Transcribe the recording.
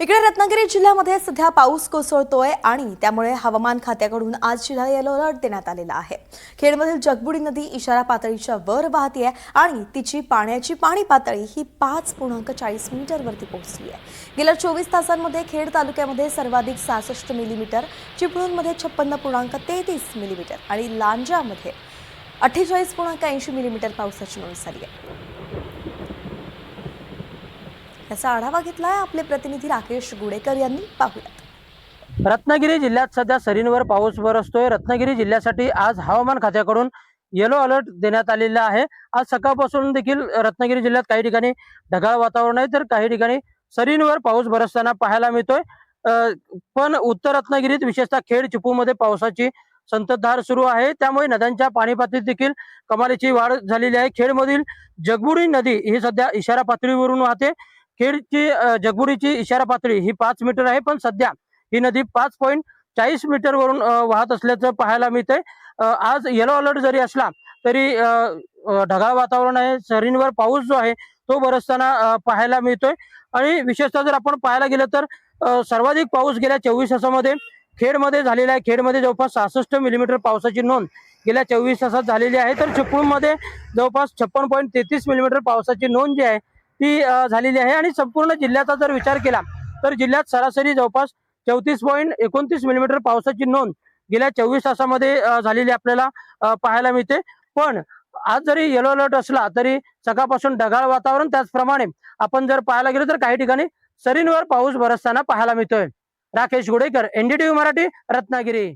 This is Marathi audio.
इकडे रत्नागिरी जिल्ह्यामध्ये सध्या पाऊस कोसळतोय आणि त्यामुळे हवामान खात्याकडून आज जिल्हा येलो अलर्ट देण्यात आलेला आहे। खेडमधील जगबुडी नदी इशारा पातळीच्या वर वाहतीये आणि तिची पाण्याची पाणी पातळी ही 5.40 मीटरवरती पोहोचली आहे। गेल्या 24 तासांमध्ये खेड तालुक्यामध्ये सर्वाधिक 66 मिलीमीटर, चिपळूणमध्ये 56.33 मिलीमीटर आणि लांजामध्ये 48.80 मिलीमीटर पावसाची नोंद झाली आहे। याचा आढावा घेतलाय आपले प्रतिनिधी राकेश गुडेकर यांनी। पाहूयात। रत्नागिरी जिल्ह्यात सध्या सरींवर पाऊस बरसतोय। रत्नागिरी जिल्ह्यासाठी आज हवामान खात्याकडून येलो अलर्ट देण्यात आलेला आहे। आज सकाळपासून देखील रत्नागिरी जिल्ह्यात काही ठिकाणी ढगाळ वातावरण आहे, तर काही ठिकाणी सरींवर पाऊस बरसताना पाहायला मिळतोय। पण उत्तर रत्नागिरीत विशेषतः खेड चिपळूणमध्ये पावसाची संततधार सुरू आहे, त्यामुळे नद्यांच्या पाणी पातळीत देखील कमालीची वाढ झालेली आहे। खेडमधील जगबुडी नदी ही सध्या इशारा पातळीवरून वाहते। खेडची जगबुडीची इशारा पातळी ही 5 मीटर आहे, पण सध्या ही नदी 5.40 मीटर वरून वाहत असल्याचं पाहायला मिळतंय। आज येलो अलर्ट जरी असला तरी ढगाळ वातावरण आहे, सरींवर पाऊस जो आहे तो बरसताना पाहायला मिळतोय। आणि विशेषतः जर आपण पाहायला गेलं तर सर्वाधिक पाऊस गेल्या 24 तासामध्ये खेडमध्ये झालेला आहे। खेडमध्ये जवळपास 66 मिलीमीटर पावसाची नोंद गेल्या 24 तासात झालेली आहे, तर चिपळूणमध्ये जवळपास 56.33 मिलीमीटर पावसाची नोंद जी आहे ती झालेली आहे। आणि संपूर्ण जिल्ह्याचा जर विचार केला तर जिल्ह्यात सरासरी जवळपास 34.29 मिलीमीटर पावसाची नोंद गेल्या 24 तासामध्ये झालेली आपल्याला पाहायला मिळते। पण आज जरी येलो अलर्ट असला तरी सकाळपासून ढगाळ वातावरण, त्याचप्रमाणे आपण जर पाहायला गेलो तर काही ठिकाणी सरींवर पाऊस बरसताना पाहायला मिळतोय। राकेश गुडेकर, NDTV मराठी, रत्नागिरी।